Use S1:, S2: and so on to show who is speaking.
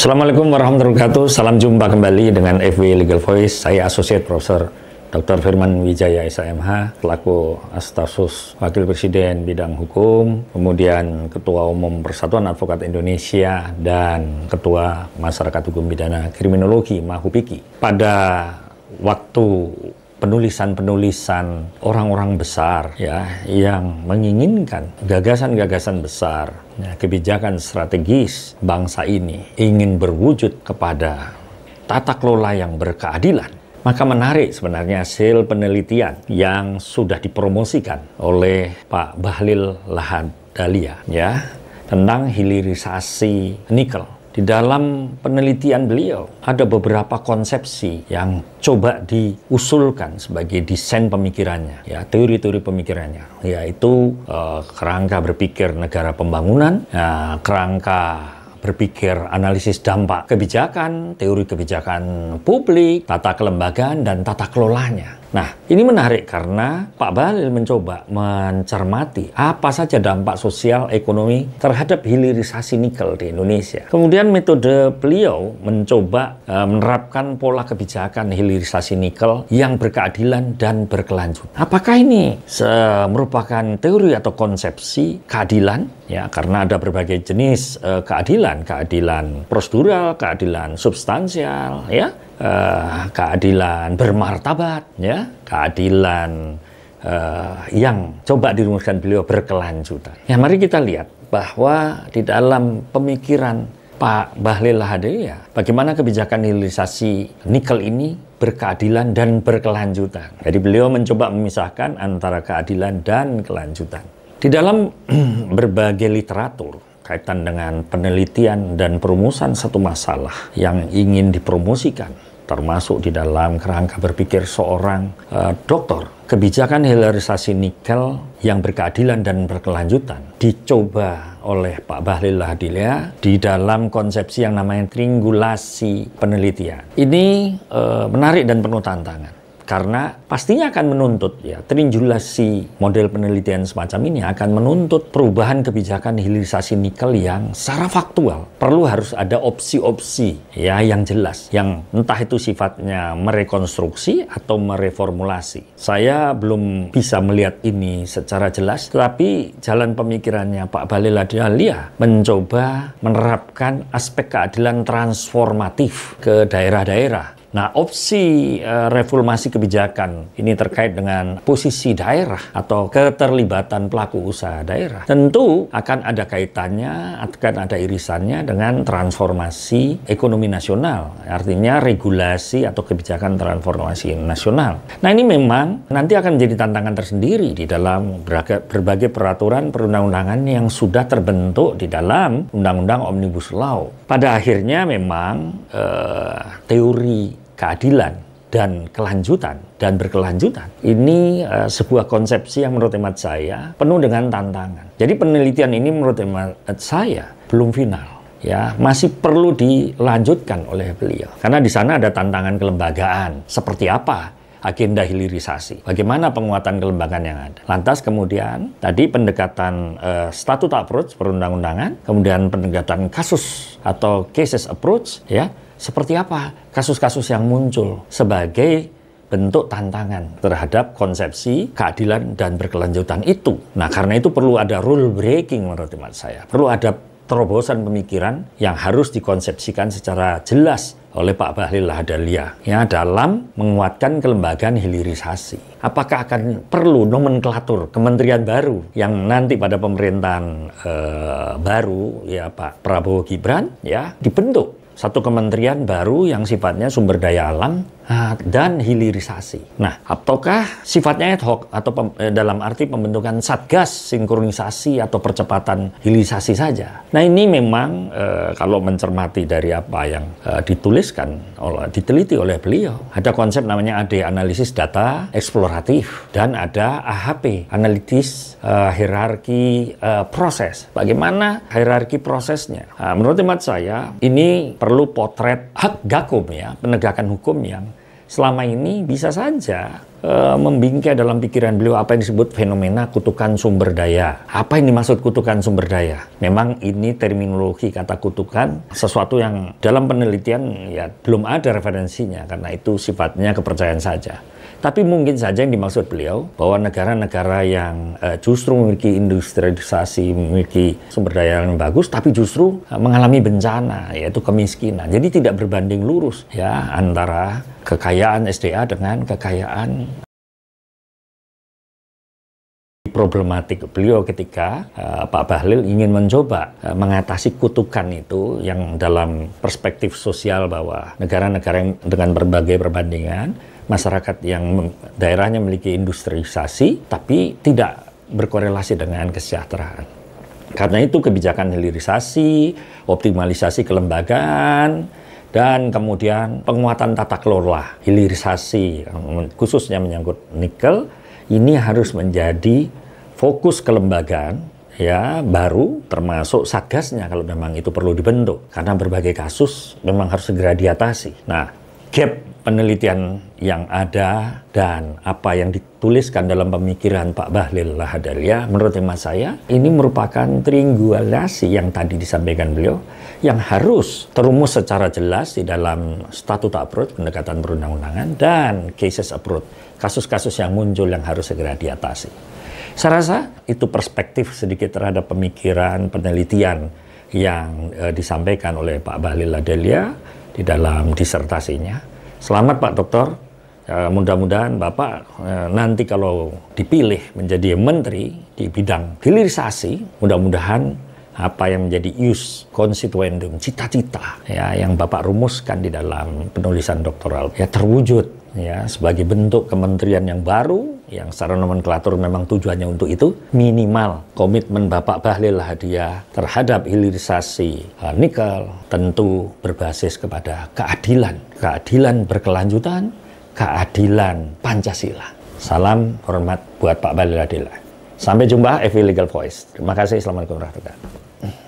S1: Assalamualaikum warahmatullahi wabarakatuh. Salam jumpa kembali dengan FW Legal Voice. Saya Associate Profesor Dr. Firman Wijaya SMH, selaku Stafsus Wakil Presiden Bidang Hukum, kemudian Ketua Umum Persatuan Advokat Indonesia, dan Ketua Masyarakat Hukum Pidana Kriminologi (MAHUPIKI). Pada waktu penulisan orang-orang besar ya yang menginginkan gagasan-gagasan besar, ya, kebijakan strategis bangsa ini ingin berwujud kepada tata kelola yang berkeadilan, maka menarik sebenarnya hasil penelitian yang sudah dipromosikan oleh Pak Bahlil Lahadalia ya tentang hilirisasi nikel. Di dalam penelitian beliau ada beberapa konsepsi yang coba diusulkan sebagai desain pemikirannya, ya, teori-teori pemikirannya, yaitu kerangka berpikir negara pembangunan, kerangka berpikir analisis dampak kebijakan, teori kebijakan publik, tata kelembagaan, dan tata kelolanya. Nah, ini menarik karena Pak Bahlil mencoba mencermati apa saja dampak sosial ekonomi terhadap hilirisasi nikel di Indonesia. Kemudian metode beliau mencoba menerapkan pola kebijakan hilirisasi nikel yang berkeadilan dan berkelanjutan. Apakah ini merupakan teori atau konsepsi keadilan? Ya, karena ada berbagai jenis keadilan prosedural, keadilan substansial, ya. Keadilan bermartabat, ya, keadilan yang coba dirumuskan beliau berkelanjutan. Ya, mari kita lihat bahwa di dalam pemikiran Pak Bahlil Lahadalia, bagaimana kebijakan hilirisasi nikel ini berkeadilan dan berkelanjutan. Jadi beliau mencoba memisahkan antara keadilan dan kelanjutan. Di dalam berbagai literatur kaitan dengan penelitian dan perumusan satu masalah yang ingin dipromosikan, termasuk di dalam kerangka berpikir seorang dokter, kebijakan hilirisasi nikel yang berkeadilan dan berkelanjutan dicoba oleh Pak Bahlil Lahadalia di dalam konsepsi yang namanya triangulasi penelitian. Ini menarik dan penuh tantangan. Karena pastinya akan menuntut, ya, triangulasi model penelitian semacam ini akan menuntut perubahan kebijakan hilirisasi nikel yang secara faktual. Harus ada opsi-opsi, ya, yang jelas, yang entah itu sifatnya merekonstruksi atau mereformulasi. Saya belum bisa melihat ini secara jelas, tetapi jalan pemikirannya Pak Bahlil Lahadalia mencoba menerapkan aspek keadilan transformatif ke daerah-daerah. Nah, opsi reformasi kebijakan ini terkait dengan posisi daerah atau keterlibatan pelaku usaha daerah. Tentu akan ada kaitannya, akan ada irisannya dengan transformasi ekonomi nasional. Artinya regulasi atau kebijakan transformasi nasional. Nah, ini memang nanti akan menjadi tantangan tersendiri di dalam berbagai peraturan perundang-undangan yang sudah terbentuk di dalam Undang-Undang Omnibus Law. Pada akhirnya memang teori keadilan dan kelanjutan dan berkelanjutan ini sebuah konsepsi yang menurut hemat saya penuh dengan tantangan. Jadi penelitian ini menurut hemat saya belum final, ya, masih perlu dilanjutkan oleh beliau karena di sana ada tantangan kelembagaan. Seperti apa agenda hilirisasi? Bagaimana penguatan kelembagaan yang ada? Lantas kemudian tadi pendekatan statute approach perundang-undangan, kemudian pendekatan kasus atau cases approach, ya. Seperti apa kasus-kasus yang muncul sebagai bentuk tantangan terhadap konsepsi keadilan dan berkelanjutan itu. Nah, karena itu perlu ada rule breaking menurut hemat saya. Perlu ada terobosan pemikiran yang harus dikonsepsikan secara jelas oleh Pak Bahlil Lahadalia, ya, dalam menguatkan kelembagaan hilirisasi. Apakah akan perlu nomenklatur kementerian baru yang nanti pada pemerintahan baru, ya, Pak Prabowo Gibran, ya, dibentuk satu kementerian baru yang sifatnya sumber daya alam dan hilirisasi. Nah, ataukah sifatnya ad hoc atau dalam arti pembentukan satgas sinkronisasi atau percepatan hilirisasi saja. Nah, ini memang kalau mencermati dari apa yang diteliti oleh beliau, ada konsep namanya AD, analisis data eksploratif, dan ada AHP, analitis hierarki proses. Bagaimana hierarki prosesnya? Menurut hemat saya ini perlu potret hak gakum, ya, penegakan hukum yang selama ini bisa saja membingkai dalam pikiran beliau apa yang disebut fenomena kutukan sumber daya. Apa yang dimaksud kutukan sumber daya? Memang ini terminologi kata kutukan, sesuatu yang dalam penelitian ya belum ada referensinya, karena itu sifatnya kepercayaan saja. Tapi mungkin saja yang dimaksud beliau bahwa negara-negara yang justru memiliki industrialisasi, memiliki sumber daya yang bagus, tapi justru mengalami bencana, yaitu kemiskinan. Jadi tidak berbanding lurus ya antara kekayaan SDA dengan kekayaan. Problematik beliau ketika Pak Bahlil ingin mencoba mengatasi kutukan itu yang dalam perspektif sosial bahwa negara-negara yang dengan berbagai perbandingan, masyarakat yang daerahnya memiliki industrialisasi tapi tidak berkorelasi dengan kesejahteraan. Karena itu kebijakan hilirisasi, optimalisasi kelembagaan, dan kemudian penguatan tata kelola hilirisasi khususnya menyangkut nikel ini harus menjadi fokus kelembagaan ya baru, termasuk satgasnya kalau memang itu perlu dibentuk, karena berbagai kasus memang harus segera diatasi. Nah, gap penelitian yang ada dan apa yang dituliskan dalam pemikiran Pak Bahlil Lahadalia, menurut hemat saya ini merupakan triangulasi yang tadi disampaikan beliau yang harus terumus secara jelas di dalam statute approach, pendekatan perundang-undangan, dan cases approach, kasus-kasus yang muncul yang harus segera diatasi. Saya rasa itu perspektif sedikit terhadap pemikiran penelitian yang disampaikan oleh Pak Bahlil Lahadalia di dalam disertasinya. Selamat Pak Dokter, mudah-mudahan Bapak nanti kalau dipilih menjadi menteri di bidang hilirisasi, mudah-mudahan apa yang menjadi ius constituendum, cita-cita ya yang Bapak rumuskan di dalam penulisan doktoral ya terwujud ya sebagai bentuk kementerian yang baru yang secara nomenklatur memang tujuannya untuk itu. Minimal komitmen Bapak Bahlil Lahadalia terhadap hilirisasi nikel tentu berbasis kepada keadilan berkelanjutan, keadilan Pancasila. Salam hormat buat Pak Bahlil Lahadalia. Sampai jumpa, FI Legal Voice. Terima kasih, Assalamualaikum warahmatullahi wabarakatuh.